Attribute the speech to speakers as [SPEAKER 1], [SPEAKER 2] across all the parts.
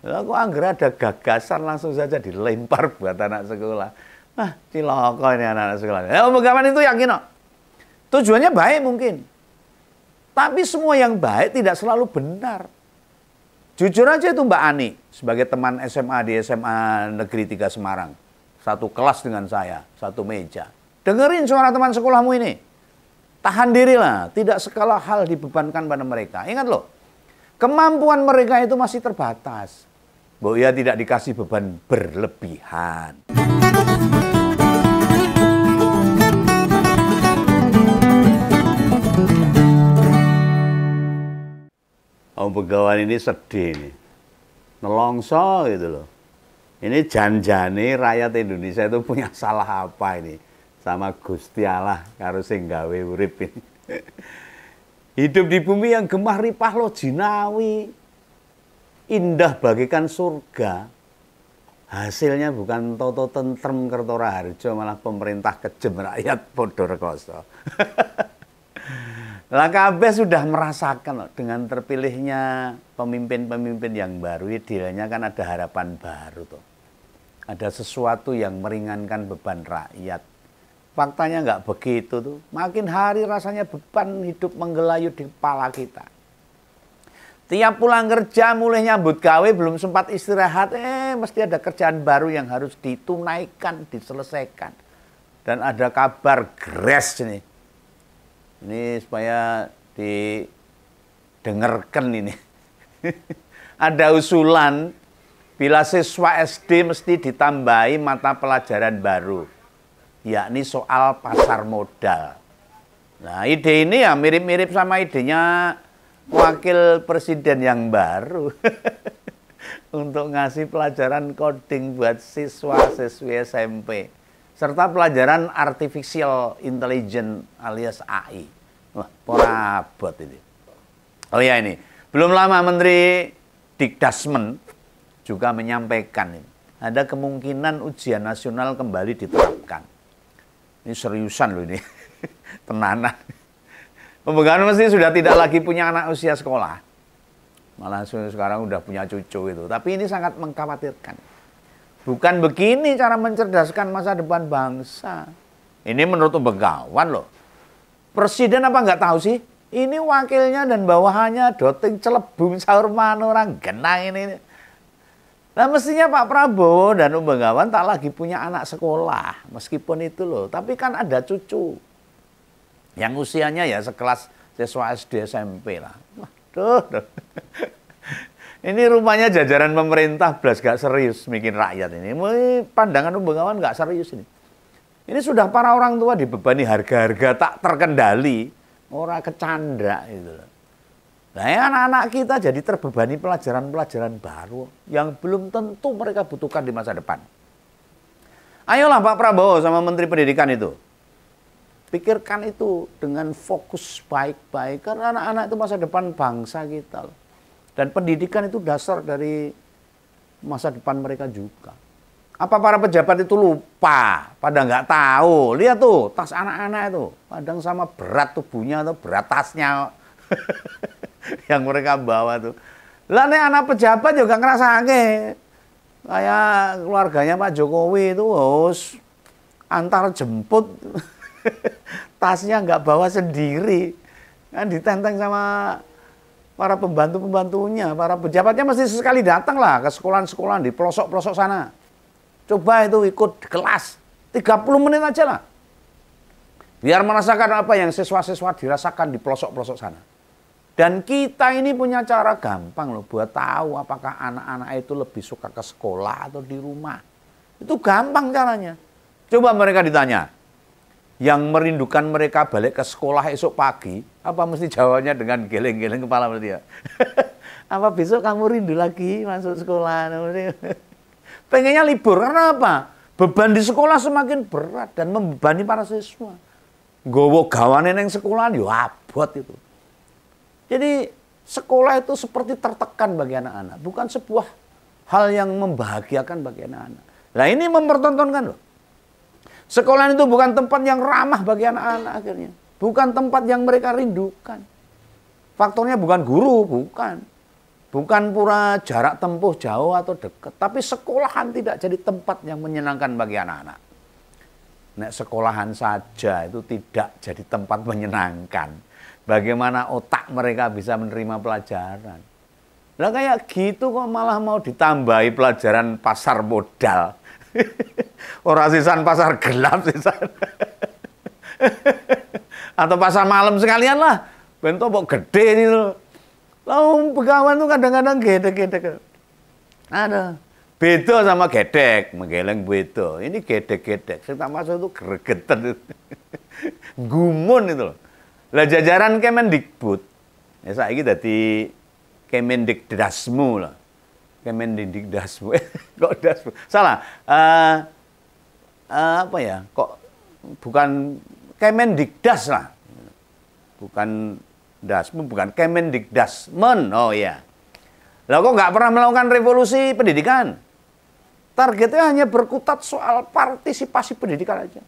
[SPEAKER 1] Aku anggar ada gagasan langsung saja dilempar buat anak sekolah. Ah, cilaka ini anak-anak sekolah. Ya, Begawan itu yakin kok. Tujuannya baik mungkin. Tapi semua yang baik tidak selalu benar. Jujur aja itu Mbak Ani, sebagai teman SMA di SMA Negeri 3 Semarang. Satu kelas dengan saya, satu meja. Dengerin suara teman sekolahmu ini. Tahan dirilah, tidak segala hal dibebankan pada mereka. Ingat loh, kemampuan mereka itu masih terbatas. Bahwa ia tidak dikasih beban berlebihan. Begawan ini sedih nih. Nelongso gitu loh. Ini janjane rakyat Indonesia itu punya salah apa ini? Sama Gusti Allah karo sing gawe urip ini. Hidup di bumi yang gemah ripah lo jinawi. Indah bagikan surga. Hasilnya bukan toto tentrem Kertora Harjo, malah pemerintah kejem rakyat podo rekoso. Lah kabeh sudah merasakan loh, dengan terpilihnya pemimpin-pemimpin yang baru, idealnya kan ada harapan baru tuh. Ada sesuatu yang meringankan beban rakyat. Faktanya nggak begitu tuh. Makin hari rasanya beban hidup menggelayut di kepala kita. Tiap pulang kerja mulai nyambut gawe belum sempat istirahat, mesti ada kerjaan baru yang harus ditunaikan, diselesaikan. Dan ada kabar gres nih. Ini supaya didengarkan ini. Ada usulan bila siswa SD mesti ditambahi mata pelajaran baru, yakni soal pasar modal. Nah, ide ini ya mirip-mirip sama idenya wakil presiden yang baru. Untuk ngasih pelajaran coding buat siswa-siswi SMP. Serta pelajaran artificial intelligence alias AI. Wah, porabot ini. Oh ya ini, belum lama Menteri Dikdasmen juga menyampaikan ini. Ada kemungkinan ujian nasional kembali diterapkan. Ini seriusan loh ini. Tenanan. Pembegawan mesti sudah tidak lagi punya anak usia sekolah. Malah sekarang udah punya cucu itu. Tapi ini sangat mengkhawatirkan. Bukan begini cara mencerdaskan masa depan bangsa. Ini menurut Begawan loh. Presiden apa nggak tahu sih? Ini wakilnya dan bawahannya doting celebung sahur mano orang genang ini. Nah mestinya Pak Prabowo dan Begawan tak lagi punya anak sekolah. Meskipun itu loh. Tapi kan ada cucu. Yang usianya ya sekelas siswa SD SMP lah. Waduh. Ini rupanya jajaran pemerintah belas gak serius bikin rakyat ini. Pandangan Begawan gak serius ini. Ini sudah para orang tua dibebani harga-harga tak terkendali. Orang kecanda gitu. Nah anak-anak kita jadi terbebani pelajaran-pelajaran baru. Yang belum tentu mereka butuhkan di masa depan. Ayolah Pak Prabowo sama Menteri Pendidikan itu. Pikirkan itu dengan fokus baik-baik. Karena anak-anak itu masa depan bangsa kita loh. Dan pendidikan itu dasar dari masa depan mereka juga. Apa para pejabat itu lupa? Pada nggak tahu. Lihat tuh tas anak-anak itu. Kadang sama berat tubuhnya atau berat tasnya. Yang mereka bawa tuh. Lah nih anak pejabat juga ngerasa kayak keluarganya Pak Jokowi itu harus antar jemput. Tasnya nggak bawa sendiri. Kan ditenteng sama para pembantu-pembantunya, para pejabatnya mesti sekali datang lah ke sekolah-sekolah di pelosok-pelosok sana. Coba itu ikut kelas, 30 menit aja lah. Biar merasakan apa yang siswa-siswa dirasakan di pelosok-pelosok sana. Dan kita ini punya cara gampang loh buat tahu apakah anak-anak itu lebih suka ke sekolah atau di rumah. Itu gampang caranya. Coba mereka ditanya, yang merindukan mereka balik ke sekolah esok pagi, apa mesti jawabnya dengan geleng-geleng kepala berarti ya? Apa besok kamu rindu lagi masuk sekolah? Pengennya libur, karena apa? Beban di sekolah semakin berat dan membebani para siswa. Gowo gawane neng sekolah, yo abot itu. Jadi sekolah itu seperti tertekan bagi anak-anak, bukan sebuah hal yang membahagiakan bagi anak-anak. Nah ini mempertontonkan loh. Sekolah itu bukan tempat yang ramah bagi anak-anak akhirnya. Bukan tempat yang mereka rindukan. Faktornya bukan guru, bukan. Bukan pura jarak tempuh jauh atau dekat, tapi sekolahan tidak jadi tempat yang menyenangkan bagi anak-anak. Nek sekolahan saja itu tidak jadi tempat menyenangkan. Bagaimana otak mereka bisa menerima pelajaran? Lah kayak gitu kok malah mau ditambahi pelajaran pasar modal. Orang sisan pasar gelap sisan. Atau pasar malam sekalian lah. Bentuk kok gede itu. Lalu begawan tuh kadang-kadang gedek-gedek. Ada. Beda sama gedek. Menggeleng beda. Ini gedek-gedek. Saya masuk itu gregetan. Gumun itu loh. Lah jajaran Kemendikbud. Ya saya ini dari Kemendikdasmu lah. Kemendikdasmu. Kok dasmu? Salah. Apa ya? Kok bukan Kemendikdas lah. Bukan dasmu, bukan Kemendikdasmen. Oh iya. Lah kok nggak pernah melakukan revolusi pendidikan? Targetnya hanya berkutat soal partisipasi pendidikan aja.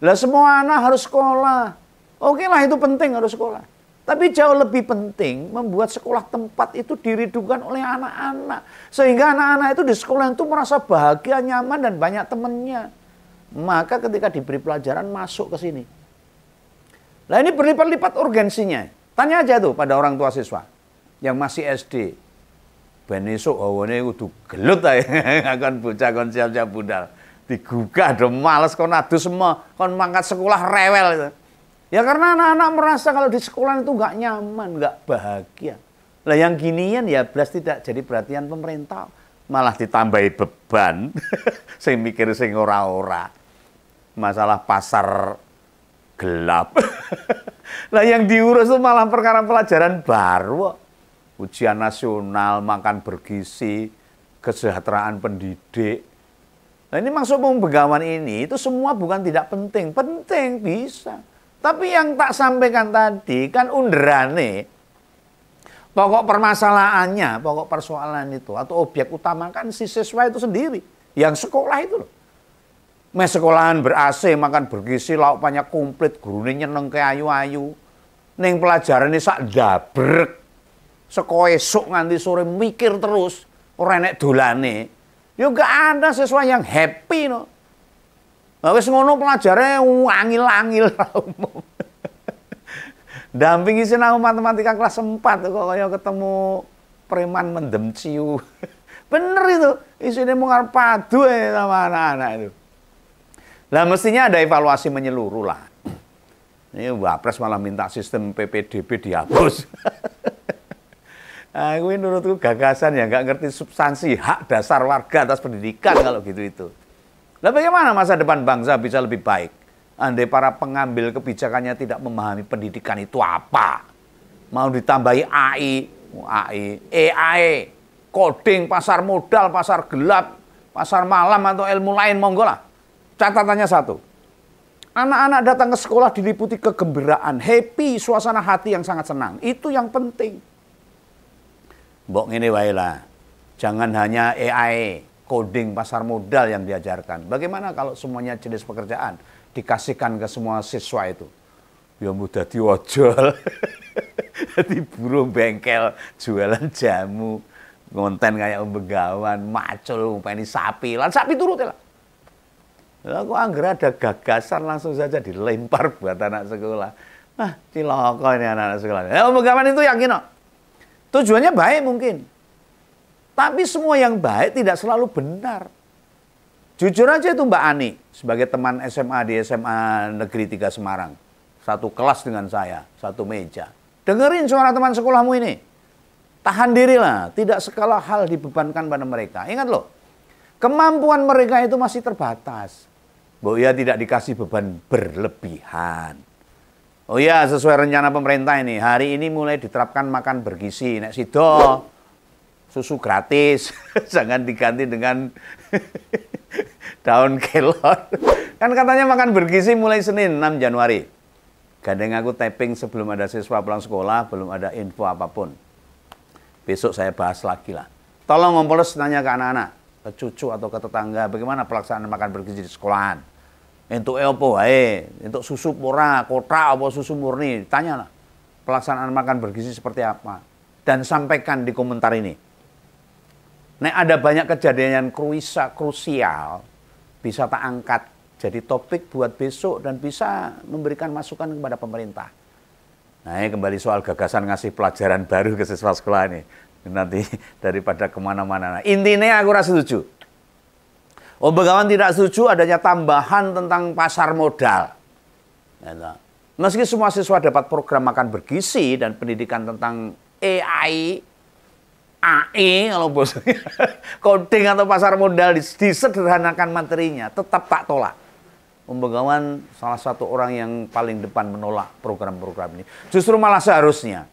[SPEAKER 1] Lah semua anak harus sekolah. Oke lah itu penting harus sekolah. Tapi jauh lebih penting membuat sekolah tempat itu dirindukan oleh anak-anak. Sehingga anak-anak itu di sekolah itu merasa bahagia, nyaman, dan banyak temannya. Maka ketika diberi pelajaran masuk ke sini. Nah ini berlipat-lipat urgensinya. Tanya aja tuh pada orang tua siswa yang masih SD. Ben esuk hawane kudu gelut ae akan bocah kon siap-siap budal. Digugah do males kon adu semua, kon mangkat sekolah rewel itu. Ya karena anak-anak merasa kalau di sekolah itu nggak nyaman, nggak bahagia. Lah yang ginian ya belas tidak jadi perhatian pemerintah, malah ditambahi beban. Sing mikir sing ora-ora. Masalah pasar gelap. Lah yang diurus itu malah perkara pelajaran baru. Ujian nasional, makan bergizi, kesejahteraan pendidik. Nah ini maksud pembegawan ini itu semua bukan tidak penting. Penting bisa. Tapi yang tak sampaikan tadi kan underane. Pokok permasalahannya, pokok persoalan itu atau objek utama kan si siswa itu sendiri. Yang sekolah itu loh. Mes sekolahan ber-AC, makan bergizi, lauk banyak komplit, gurune nyeneng ke ayu-ayu. Ning pelajaran ini sak dabrek. Seko esuk nganti sore mikir terus, ora enek dolane. Ya gak ada siswa yang happy no. Nah, wis ngono pelajare angil-angil. Dampingi sinau matematika kelas 4 kok kaya ketemu preman mendem ciu. Bener itu, isine mung arep padu sama anak-anak itu. Lah mestinya ada evaluasi menyeluruh lah. Ini Wapres malah minta sistem PPDB dihapus. Nah, ini menurutku gagasan ya, nggak ngerti substansi hak dasar warga atas pendidikan kalau gitu itu. Lah bagaimana masa depan bangsa bisa lebih baik? Andai para pengambil kebijakannya tidak memahami pendidikan itu apa. Mau ditambahi AI, AI, coding, pasar modal, pasar gelap, pasar malam atau ilmu lain, monggo lah. Catatannya satu, anak-anak datang ke sekolah diliputi kegembiraan, happy, suasana hati yang sangat senang. Itu yang penting. Mbok ngene wae lah. Jangan hanya AI, coding, pasar modal yang diajarkan. Bagaimana kalau semuanya jenis pekerjaan dikasihkan ke semua siswa itu? Ya mudah diojol. Jadi burung bengkel, jualan jamu, konten kayak begawan, macul, umpeni sapi. Lan sapi turut lah. Aku anggar ada gagasan langsung saja dilempar buat anak sekolah. Ah, cilaka ini anak-anak sekolah. Ya, begawan itu yakin kok. Tujuannya baik mungkin. Tapi semua yang baik tidak selalu benar. Jujur aja itu Mbak Ani, sebagai teman SMA di SMA Negeri 3 Semarang. Satu kelas dengan saya, satu meja. Dengerin suara teman sekolahmu ini. Tahan dirilah, tidak segala hal dibebankan pada mereka. Ingat loh, kemampuan mereka itu masih terbatas. Bahwa ia tidak dikasih beban berlebihan. Oh iya, sesuai rencana pemerintah ini, hari ini mulai diterapkan makan bergizi. Nek sido, susu gratis, jangan diganti dengan daun kelor. Kan katanya makan bergizi mulai Senin 6 Januari. Gandeng aku typing sebelum ada siswa pulang sekolah, belum ada info apapun. Besok saya bahas lagi lah. Tolong Ngompoles nanya ke anak-anak, ke cucu atau ke tetangga, bagaimana pelaksanaan makan bergizi di sekolahan. Untuk apa wae, untuk susu pora, kotak apa susu murni, tanyalah. Pelaksanaan makan bergizi seperti apa. dan sampaikan di komentar ini. Nek ada banyak kejadian yang krusial, bisa tak angkat jadi topik buat besok dan bisa memberikan masukan kepada pemerintah. Nah, ini kembali soal gagasan ngasih pelajaran baru ke siswa sekolah ini. Nanti daripada kemana-mana. Nah, intinya aku rasa setuju. Om Begawan tidak setuju adanya tambahan tentang pasar modal. Meski semua siswa dapat program makan bergizi dan pendidikan tentang AI, kalau bosnya, coding atau pasar modal disederhanakan materinya, tetap tak tolak. Om Begawan salah satu orang yang paling depan menolak program-program ini. Justru malah seharusnya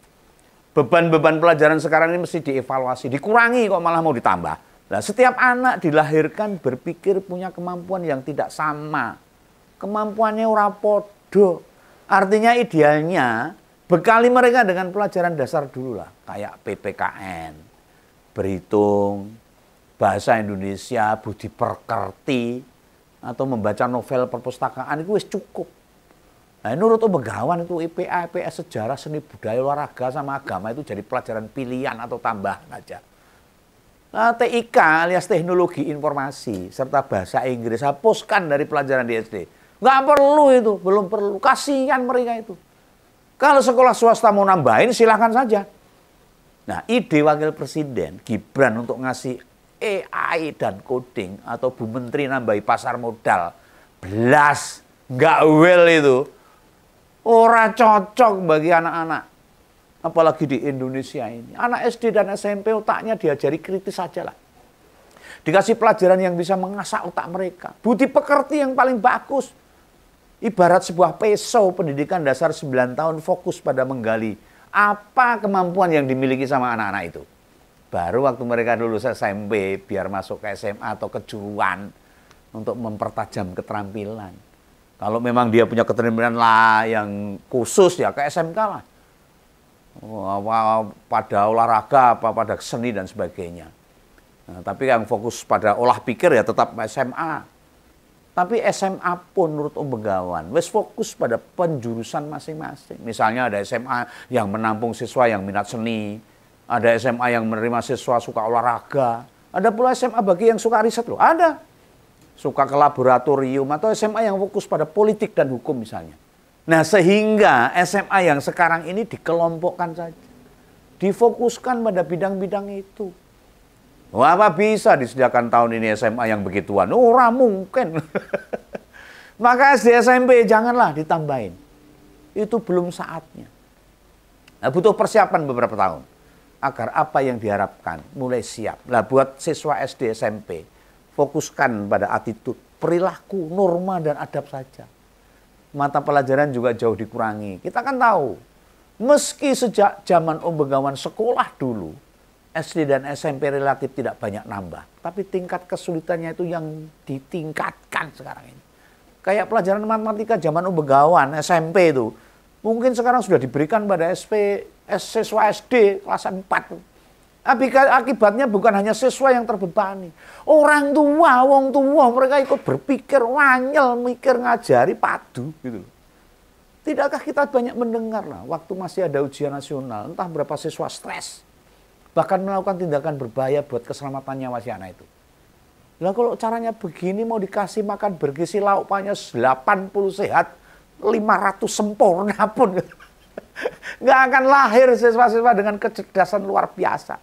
[SPEAKER 1] beban-beban pelajaran sekarang ini mesti dievaluasi, dikurangi kok malah mau ditambah. Nah, setiap anak dilahirkan berpikir punya kemampuan yang tidak sama. Kemampuannya ora podo. Artinya idealnya bekali mereka dengan pelajaran dasar dulu lah, kayak PPKN, berhitung, bahasa Indonesia, budi pekerti, atau membaca novel perpustakaan itu wis cukup. Nah, menurut Om Begawan itu IPA, IPS, sejarah, seni budaya, olahraga sama agama itu jadi pelajaran pilihan atau tambahan aja. Nah, TIK alias teknologi informasi serta bahasa Inggris hapuskan dari pelajaran di SD. Nggak perlu itu, belum perlu. Kasihan mereka itu. Kalau sekolah swasta mau nambahin silahkan saja. Nah, ide Wakil Presiden Gibran untuk ngasih AI dan coding atau Bu Menteri nambahi pasar modal belas nggak well itu ora cocok bagi anak-anak, apalagi di Indonesia ini. Anak SD dan SMP otaknya diajari kritis saja lah, dikasih pelajaran yang bisa mengasah otak mereka, budi pekerti yang paling bagus. Ibarat sebuah peso pendidikan dasar 9 tahun fokus pada menggali apa kemampuan yang dimiliki sama anak-anak itu. Baru waktu mereka lulus SMP, biar masuk ke SMA atau kejuruan untuk mempertajam keterampilan. Kalau memang dia punya keterampilan lah yang khusus ya ke SMK lah. Pada olahraga, pada seni dan sebagainya. Nah, tapi yang fokus pada olah pikir ya tetap SMA. Tapi SMA pun menurut Om Begawan, wes fokus pada penjurusan masing-masing. Misalnya ada SMA yang menampung siswa yang minat seni, ada SMA yang menerima siswa suka olahraga. Ada pula SMA bagi yang suka riset loh. Ada. Suka ke laboratorium. Atau SMA yang fokus pada politik dan hukum misalnya. Nah, sehingga SMA yang sekarang ini dikelompokkan saja. Difokuskan pada bidang-bidang itu. Wah, apa bisa disediakan tahun ini SMA yang begituan? Ora mungkin. Maka SD SMP janganlah ditambahin. Itu belum saatnya. Nah, butuh persiapan beberapa tahun agar apa yang diharapkan mulai siap. Lah buat siswa SD SMP, fokuskan pada attitude, perilaku, norma dan adab saja. Mata pelajaran juga jauh dikurangi. Kita kan tahu, meski sejak zaman Om Begawan sekolah dulu, SD dan SMP relatif tidak banyak nambah, tapi tingkat kesulitannya itu yang ditingkatkan sekarang ini. Kayak pelajaran matematika zaman Om Begawan SMP itu, mungkin sekarang sudah diberikan pada siswa SD kelas 4. Akibatnya bukan hanya siswa yang terbebani. Orang tua, wong tua, mereka ikut berpikir, wanyel, mikir, ngajari, padu. Gitu. Tidakkah kita banyak mendengar lah, waktu masih ada ujian nasional, entah berapa siswa stres. Bahkan melakukan tindakan berbahaya buat keselamatan nyawa si anak itu. Lah kalau caranya begini mau dikasih makan bergizi lauk pauknya 80 sehat, 500 sempurna pun nggak akan lahir siswa-siswa dengan kecerdasan luar biasa.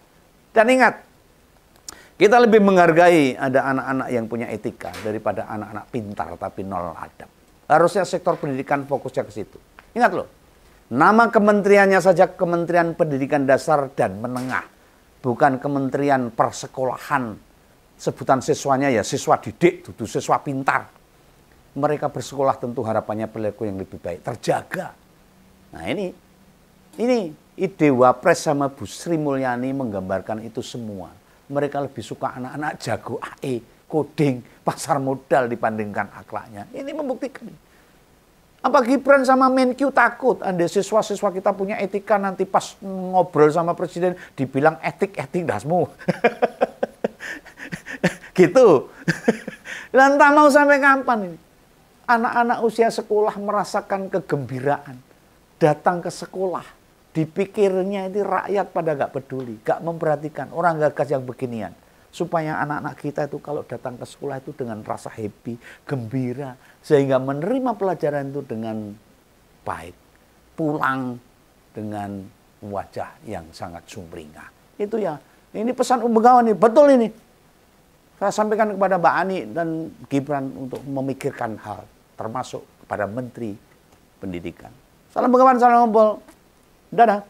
[SPEAKER 1] Dan ingat, kita lebih menghargai ada anak-anak yang punya etika daripada anak-anak pintar tapi nol adab. Harusnya sektor pendidikan fokusnya ke situ. Ingat loh, nama kementeriannya saja Kementerian Pendidikan Dasar dan Menengah, bukan Kementerian Persekolahan. Sebutan siswanya ya siswa didik, dudu siswa pintar. Mereka bersekolah tentu harapannya perilaku yang lebih baik terjaga. Nah ini ide Wapres sama Bu Sri Mulyani menggambarkan itu semua. Mereka lebih suka anak-anak jago AE, coding, pasar modal dibandingkan akhlaknya. Ini membuktikan. Apa Gibran sama Menkyu takut andai siswa-siswa kita punya etika nanti pas ngobrol sama presiden dibilang etik-etik dasmu. Gitu. Dan tak mau sampai kapan ini? Anak-anak usia sekolah merasakan kegembiraan. Datang ke sekolah. Dipikirnya itu rakyat pada gak peduli, gak memperhatikan orang gagas yang beginian. Supaya anak-anak kita itu kalau datang ke sekolah itu dengan rasa happy, gembira. Sehingga menerima pelajaran itu dengan baik. Pulang dengan wajah yang sangat sumringah. Itu ya, ini pesan Begawan ini, betul ini. Saya sampaikan kepada Mbak Ani dan Gibran untuk memikirkan hal, termasuk kepada Menteri Pendidikan. Salam Begawan, salam ngumpul. Dadah.